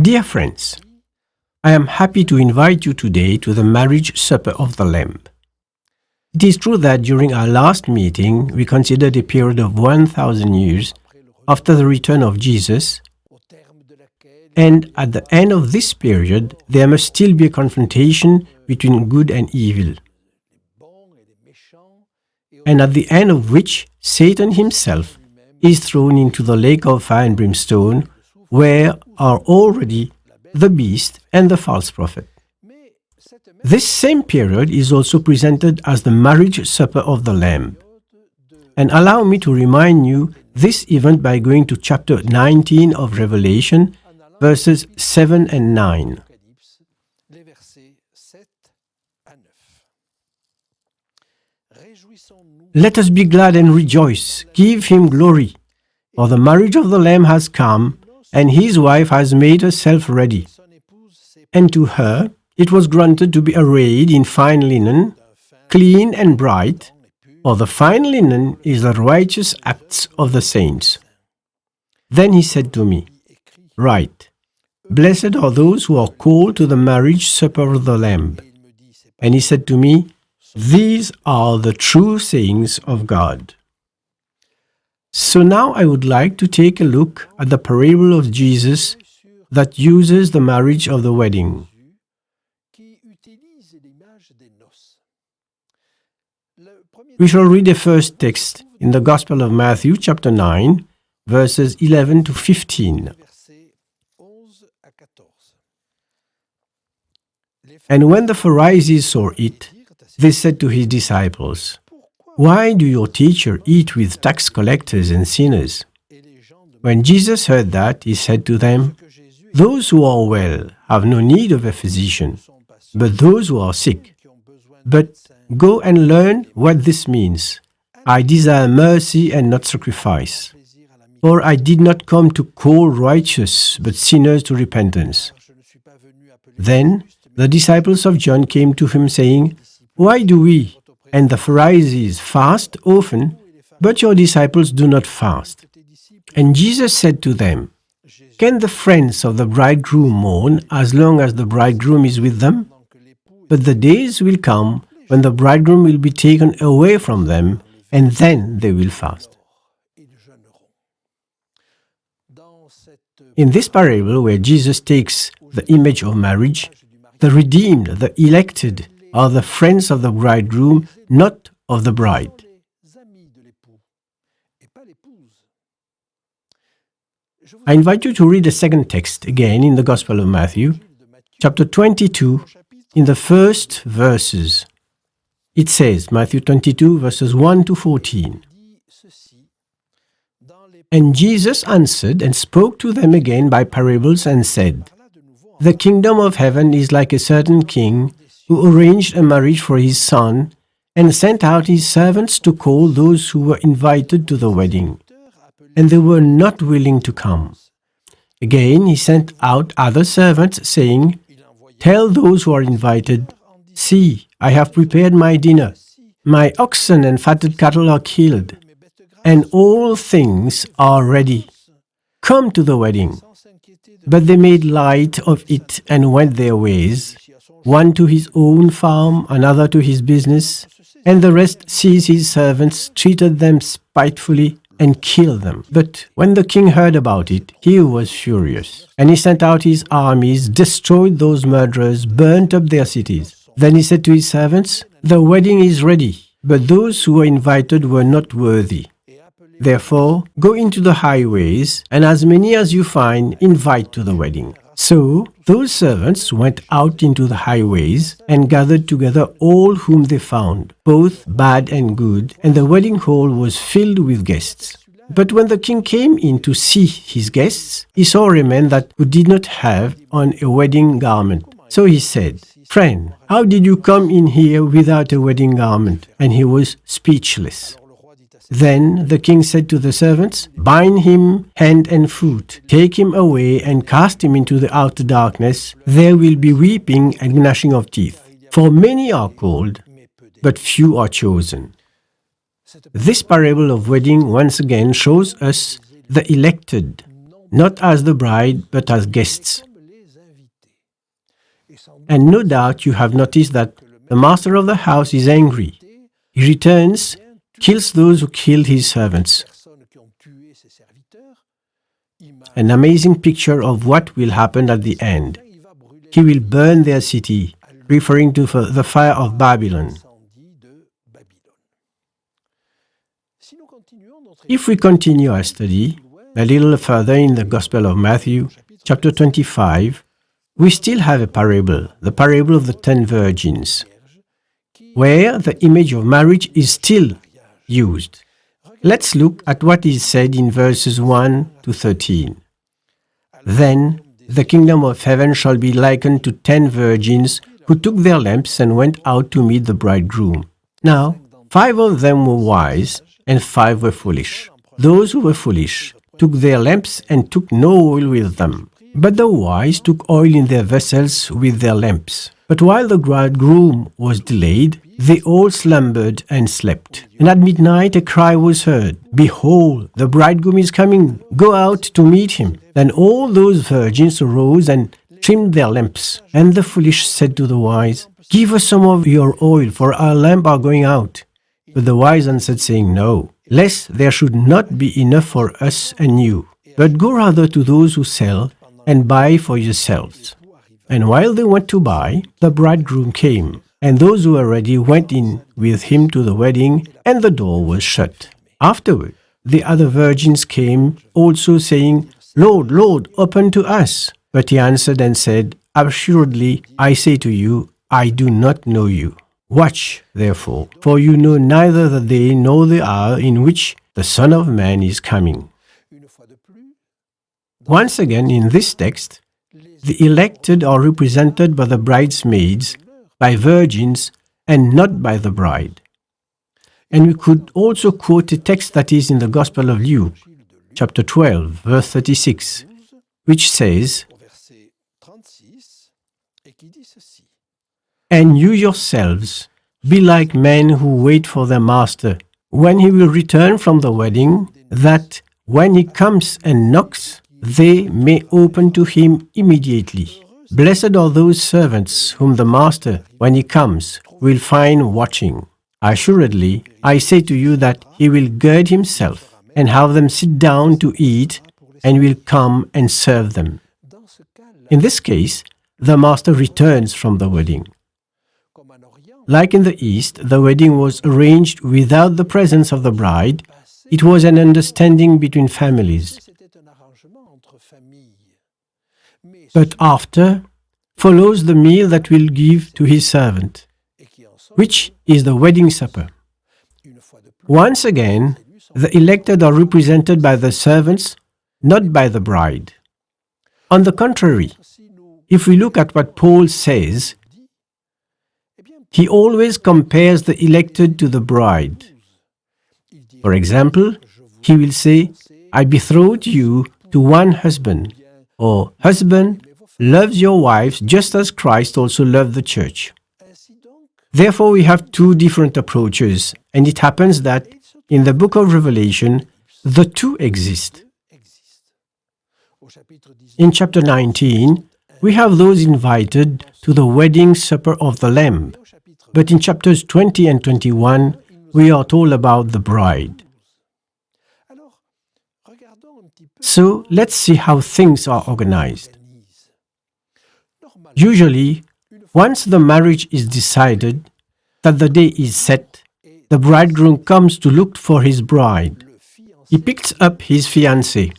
Dear friends, I am happy to invite you today to the marriage supper of the Lamb. It is true that during our last meeting we considered a period of 1,000 years after the return of Jesus, and at the end of this period there must still be a confrontation between good and evil, and at the end of which Satan himself is thrown into the lake of fire and brimstone, where are already the beast and the false prophet. This same period is also presented as the marriage supper of the Lamb. And allow me to remind you this event by going to chapter 19 of Revelation, verses 7 and 9. Let us be glad and rejoice, give him glory, for the marriage of the Lamb has come, and his wife has made herself ready. And to her it was granted to be arrayed in fine linen, clean and bright, for the fine linen is the righteous acts of the saints. Then he said to me, Write, Blessed are those who are called to the marriage supper of the Lamb. And he said to me, These are the true sayings of God. So now I would like to take a look at the parable of Jesus that uses the marriage of the wedding. We shall read the first text in the Gospel of Matthew, chapter 9, verses 11 to 15. And when the Pharisees saw it, they said to his disciples, Why do your teacher eat with tax collectors and sinners? When Jesus heard that, he said to them, Those who are well have no need of a physician, but those who are sick. But go and learn what this means. I desire mercy and not sacrifice. For I did not come to call righteous, but sinners to repentance. Then the disciples of John came to him, saying, Why do we and the Pharisees fast often, but your disciples do not fast? And Jesus said to them, Can the friends of the bridegroom mourn as long as the bridegroom is with them? But the days will come when the bridegroom will be taken away from them, and then they will fast. In this parable, where Jesus takes the image of marriage, the redeemed, the elected, are the friends of the bridegroom, not of the bride. I invite you to read the second text again in the Gospel of Matthew, chapter 22, in the first verses. It says, Matthew 22, verses 1 to 14. And Jesus answered and spoke to them again by parables and said, The kingdom of heaven is like a certain king who arranged a marriage for his son and sent out his servants to call those who were invited to the wedding. And they were not willing to come. Again he sent out other servants, saying, Tell those who are invited, See, I have prepared my dinner. My oxen and fatted cattle are killed, and all things are ready. Come to the wedding. But they made light of it and went their ways, one to his own farm, another to his business, and the rest seized his servants, treated them spitefully, and killed them. But when the king heard about it, he was furious. And he sent out his armies, destroyed those murderers, burnt up their cities. Then he said to his servants, The wedding is ready, but those who were invited were not worthy. Therefore, go into the highways, and as many as you find, invite to the wedding. So those servants went out into the highways and gathered together all whom they found, both bad and good, and the wedding hall was filled with guests. But when the king came in to see his guests, he saw a man who did not have on a wedding garment. So he said, Friend, how did you come in here without a wedding garment? And he was speechless. Then the king said to the servants, Bind him hand and foot, take him away and cast him into the outer darkness. There will be weeping and gnashing of teeth. For many are called, but few are chosen. This parable of wedding once again shows us the elected, not as the bride, but as guests. And no doubt you have noticed that the master of the house is angry. He returns, kills those who killed his servants. An amazing picture of what will happen at the end. He will burn their city, referring to the fire of Babylon. If we continue our study a little further in the Gospel of Matthew, chapter 25, we still have a parable, the parable of the 10 virgins, where the image of marriage is still used. Let's look at what is said in verses 1 to 13. Then the kingdom of heaven shall be likened to 10 virgins who took their lamps and went out to meet the bridegroom. Now, 5 of them were wise, and 5 were foolish. Those who were foolish took their lamps and took no oil with them. But the wise took oil in their vessels with their lamps. But while the bridegroom was delayed, they all slumbered and slept. And at midnight a cry was heard, "Behold, the bridegroom is coming, go out to meet him." Then all those virgins arose and trimmed their lamps. And the foolish said to the wise, "Give us some of your oil, for our lamps are going out." But the wise answered, saying, "No, lest there should not be enough for us and you. But go rather to those who sell, and buy for yourselves." And while they went to buy, the bridegroom came, and those who were ready went in with him to the wedding, and the door was shut. Afterward, the other virgins came also, saying, "Lord, Lord, open to us." But he answered and said, "Assuredly, I say to you, I do not know you. Watch, therefore, for you know neither the day nor the hour in which the Son of Man is coming." Once again, in this text, the elected are represented by the bridesmaids, by virgins, and not by the bride. And we could also quote a text that is in the Gospel of Luke, chapter 12, verse 36, which says, "And you yourselves be like men who wait for their master, when he will return from the wedding, that when he comes and knocks, they may open to him immediately. Blessed are those servants whom the master, when he comes, will find watching. Assuredly, I say to you that he will gird himself and have them sit down to eat, and will come and serve them." In this case, the master returns from the wedding. Like in the East, the wedding was arranged without the presence of the bride. It was an understanding between families. But after follows the meal that will give to his servant, which is the wedding supper. Once again, the elected are represented by the servants, not by the bride. On the contrary, if we look at what Paul says, he always compares the elected to the bride. For example, he will say, "I betrothed you to one husband," or "Husband, love your wives just as Christ also loved the church." Therefore, we have two different approaches, and it happens that in the book of Revelation, the two exist. In chapter 19, we have those invited to the wedding supper of the Lamb. But in chapters 20 and 21, we are told about the bride. So let's see how things are organized. Usually, once the marriage is decided, that the day is set, the bridegroom comes to look for his bride. He picks up his fiancée.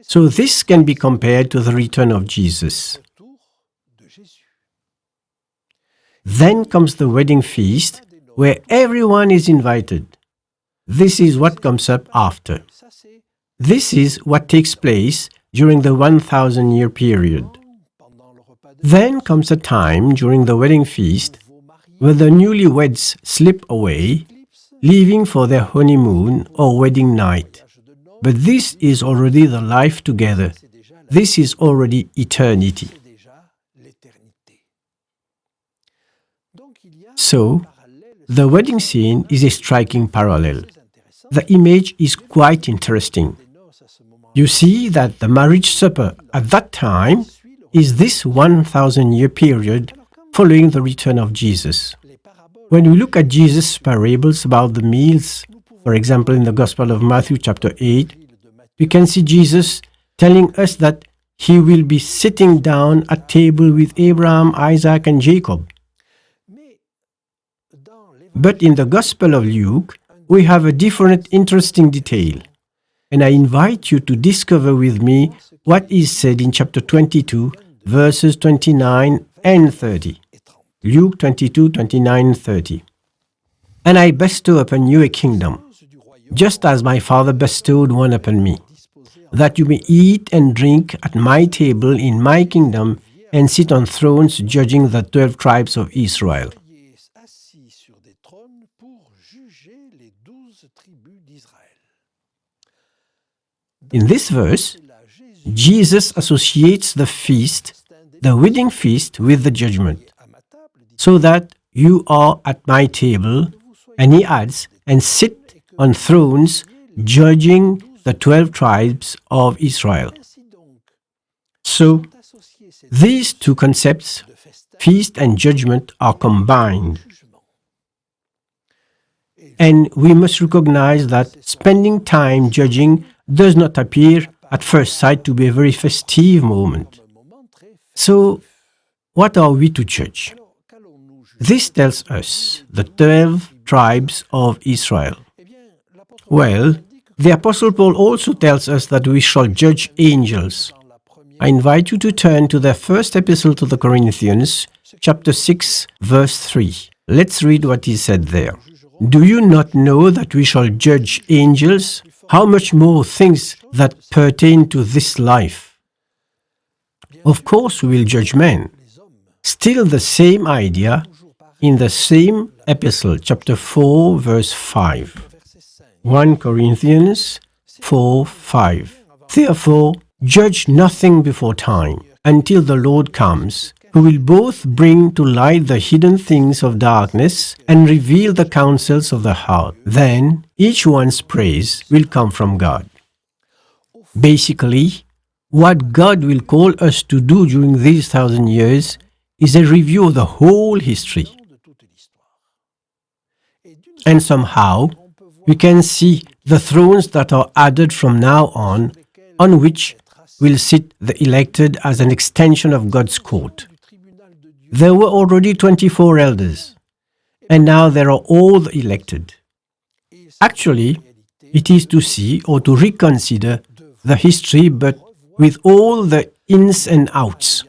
So this can be compared to the return of Jesus. Then comes the wedding feast, where everyone is invited. This is what comes up after. This is what takes place during the 1,000-year period. Then comes a time during the wedding feast where the newlyweds slip away, leaving for their honeymoon or wedding night. But this is already the life together. This is already eternity. So, the wedding scene is a striking parallel. the image is quite interesting. You see that the marriage supper at that time is this 1,000-year period following the return of Jesus. When we look at Jesus' parables about the meals, for example in the Gospel of Matthew chapter 8, we can see Jesus telling us that he will be sitting down at table with Abraham, Isaac, and Jacob. But in the Gospel of Luke, we have a different interesting detail. And I invite you to discover with me what is said in chapter 22, verses 29 and 30. Luke 22, 29, 30. And I bestow upon you a kingdom, just as my Father bestowed one upon me, that you may eat and drink at my table in my kingdom and sit on thrones judging the 12 tribes of Israel. In this verse, Jesus associates the feast, the wedding feast, with the judgment, so that you are at my table, and he adds, and sit on thrones judging the 12 tribes of Israel. So, these two concepts, feast and judgment, are combined. And we must recognize that spending time judging does not appear at first sight to be a very festive moment. So, what are we to judge? This tells us the 12 tribes of Israel. Well, the Apostle Paul also tells us that we shall judge angels. I invite you to turn to the first epistle to the Corinthians, chapter 6, verse 3. Let's read what he said there. Do you not know that we shall judge angels? How much more things that pertain to this life? Of course we will judge men. Still the same idea in the same epistle, chapter 4, verse 5. 1 Corinthians 4, 5. Therefore, judge nothing before time, until the Lord comes, who will both bring to light the hidden things of darkness and reveal the counsels of the heart. Then each one's praise will come from God. Basically, what God will call us to do during these 1,000 years is a review of the whole history. And somehow, we can see the thrones that are added from now on which will sit the elected as an extension of God's court. There were already 24 elders, and now there are all the elected. Actually, it is to see or to reconsider the history, but with all the ins and outs.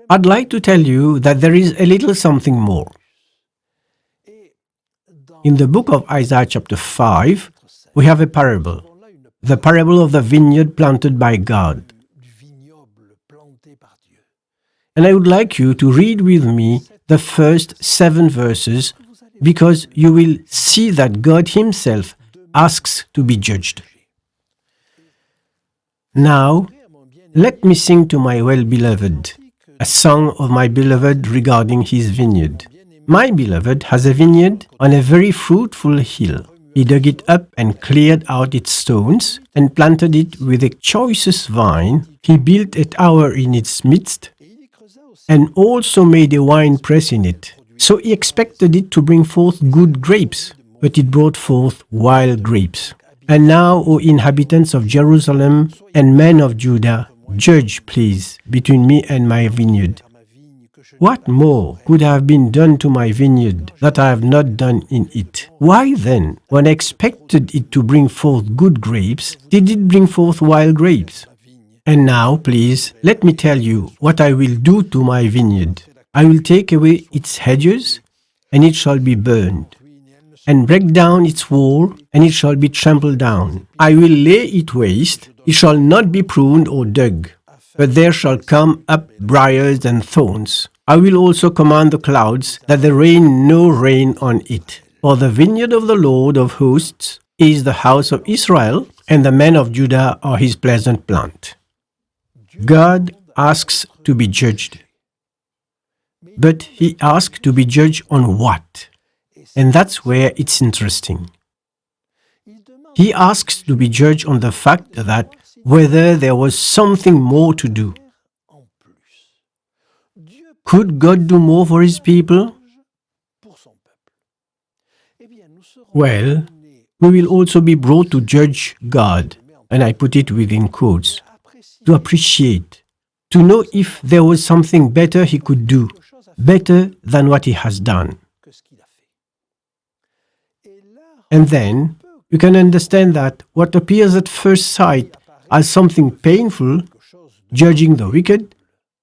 I'd like to tell you that there is a little something more. In the book of Isaiah chapter 5, we have a parable, the parable of the vineyard planted by God. And I would like you to read with me the first 7 verses, because you will see that God himself asks to be judged. Now, let me sing to my well-beloved, a song of my beloved regarding his vineyard. My beloved has a vineyard on a very fruitful hill. He dug it up and cleared out its stones and planted it with the choicest vine. He built a tower in its midst and also made a wine press in it. So he expected it to bring forth good grapes, but it brought forth wild grapes. And now, O inhabitants of Jerusalem and men of Judah, judge, please, between me and my vineyard. What more could have been done to my vineyard that I have not done in it? Why then, when I expected it to bring forth good grapes, did it bring forth wild grapes? And now, please, let me tell you what I will do to my vineyard. I will take away its hedges, and it shall be burned, and break down its wall, and it shall be trampled down. I will lay it waste, it shall not be pruned or dug, but there shall come up briars and thorns. I will also command the clouds that there rain no rain on it. For the vineyard of the Lord of hosts is the house of Israel, and the men of Judah are his pleasant plant. God asks to be judged. But he asks to be judged on what? And that's where it's interesting. He asks to be judged on the fact that whether there was something more to do. Could God do more for his people? Well, we will also be brought to judge God, and I put it within quotes, to appreciate, to know if there was something better he could do, better than what he has done. And then you can understand that what appears at first sight as something painful, judging the wicked,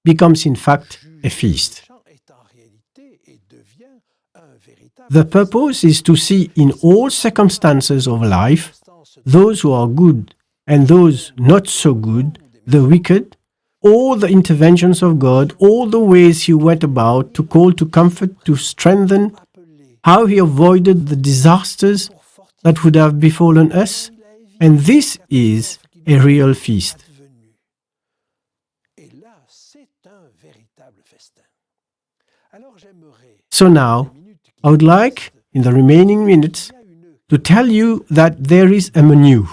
becomes in fact a feast. The purpose is to see in all circumstances of life, those who are good and those not so good, the wicked, all the interventions of God, all the ways he went about to call to comfort, to strengthen, how he avoided the disasters that would have befallen us, and this is a real feast. So now, I would like, in the remaining minutes, to tell you that there is a menu.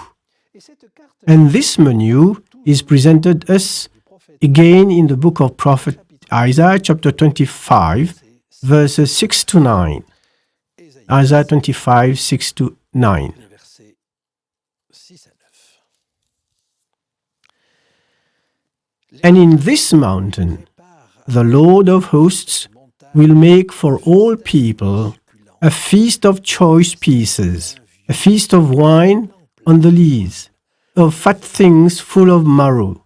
And this menu is presented us again in the book of prophet Isaiah chapter 25, verses 6 to 9. Isaiah 25, 6 to 9. And in this mountain, the Lord of hosts will make for all people a feast of choice pieces, a feast of wine on the lees, of fat things full of marrow,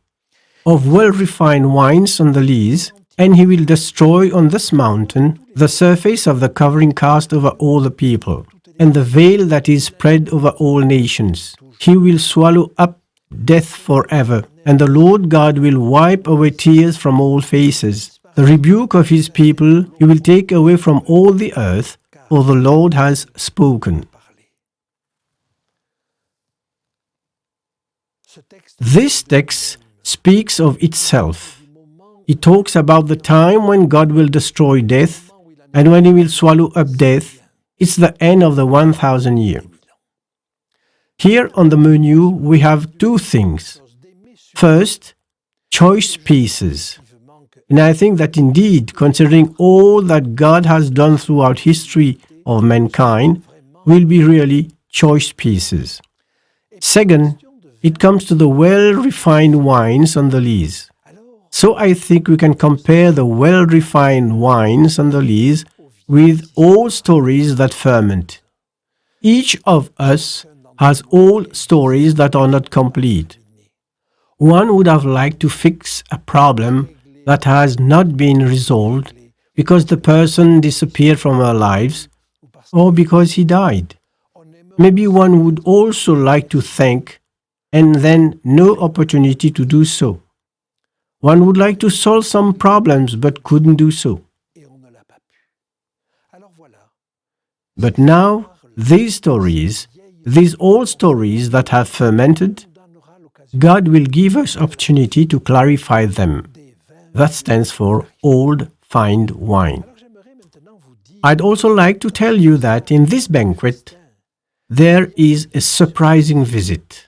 of well-refined wines on the lees, and he will destroy on this mountain the surface of the covering cast over all the people, and the veil that is spread over all nations. He will swallow up death forever, and the Lord God will wipe away tears from all faces. The rebuke of his people he will take away from all the earth, for the Lord has spoken. This text speaks of itself. It talks about the time when God will destroy death, and when he will swallow up death. It's the end of the 1,000 years. Here on the menu we have two things. First, choice pieces. And I think that indeed, considering all that God has done throughout history of mankind, will be really choice pieces. Second, it comes to the well-refined wines on the lees. So I think we can compare the well-refined wines on the lees with old stories that ferment. Each of us has old stories that are not complete. One would have liked to fix a problem that has not been resolved because the person disappeared from our lives or because he died. Maybe one would also like to thank and then no opportunity to do so. One would like to solve some problems but couldn't do so. But now, these stories, these old stories that have fermented, God will give us opportunity to clarify them. That stands for old fine wine. I'd also like to tell you that in this banquet, there is a surprising visit.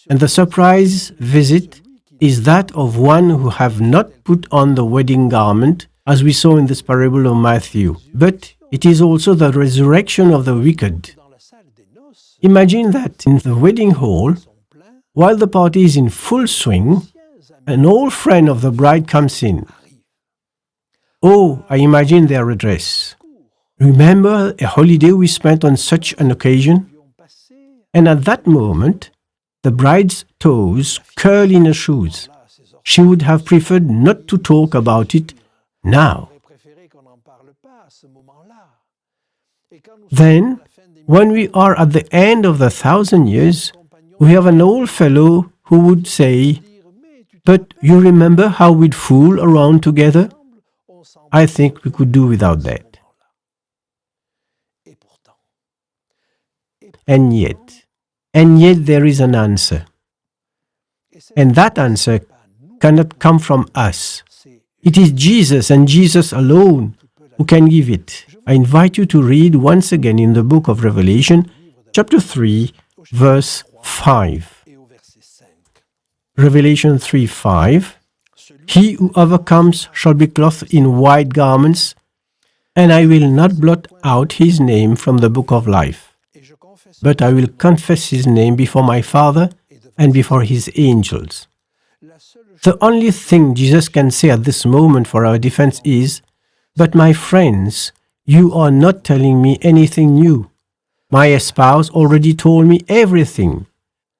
And the surprise visit is that of one who have not put on the wedding garment, as we saw in this parable of Matthew, but it is also the resurrection of the wicked. Imagine that in the wedding hall, while the party is in full swing, an old friend of the bride comes in. Oh, I imagine their address. Remember a holiday we spent on such an occasion? And at that moment, the bride's toes curl in her shoes. She would have preferred not to talk about it now. Then, when we are at the end of the 1,000 years, we have an old fellow who would say, "But you remember how we'd fool around together?" I think we could do without that. And yet there is an answer. And that answer cannot come from us. It is Jesus and Jesus alone who can give it. I invite you to read once again in the book of Revelation, chapter 3, verse 5. Revelation 3:5. He who overcomes shall be clothed in white garments, and I will not blot out his name from the book of life, but I will confess his name before my Father and before his angels. The only thing Jesus can say at this moment for our defense is, "But my friends, you are not telling me anything new. My spouse already told me everything.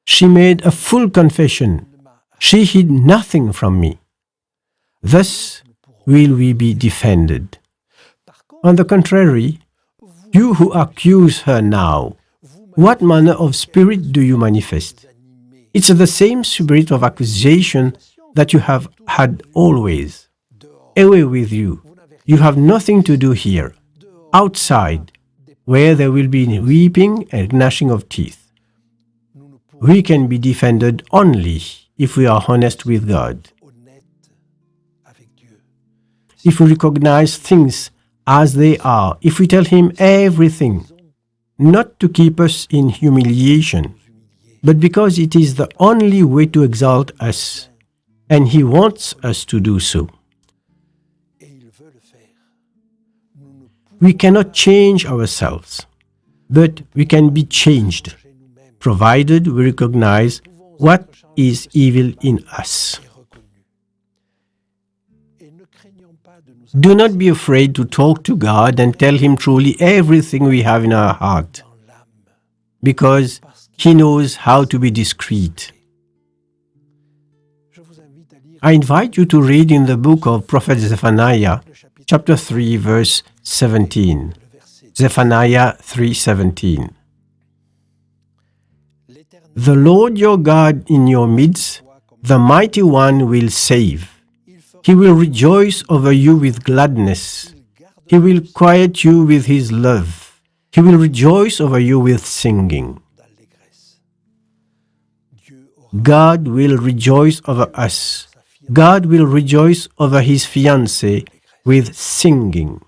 She made a full confession. She hid nothing from me." Thus will we be defended. On the contrary, you who accuse her now, what manner of spirit do you manifest? It's the same spirit of accusation that you have had always. Away with you. You have nothing to do here. Outside, where there will be weeping and gnashing of teeth. We can be defended only if we are honest with God. If we recognize things as they are, if we tell Him everything, not to keep us in humiliation, but because it is the only way to exalt us, and He wants us to do so. We cannot change ourselves, but we can be changed, provided we recognize what is evil in us. Do not be afraid to talk to God and tell Him truly everything we have in our heart, because He knows how to be discreet. I invite you to read in the book of Prophet Zephaniah, chapter 3, verse 17. Zephaniah 3:17. The Lord your God in your midst, the Mighty One, will save. He will rejoice over you with gladness. He will quiet you with His love. He will rejoice over you with singing. God will rejoice over us. God will rejoice over His fiancée with singing.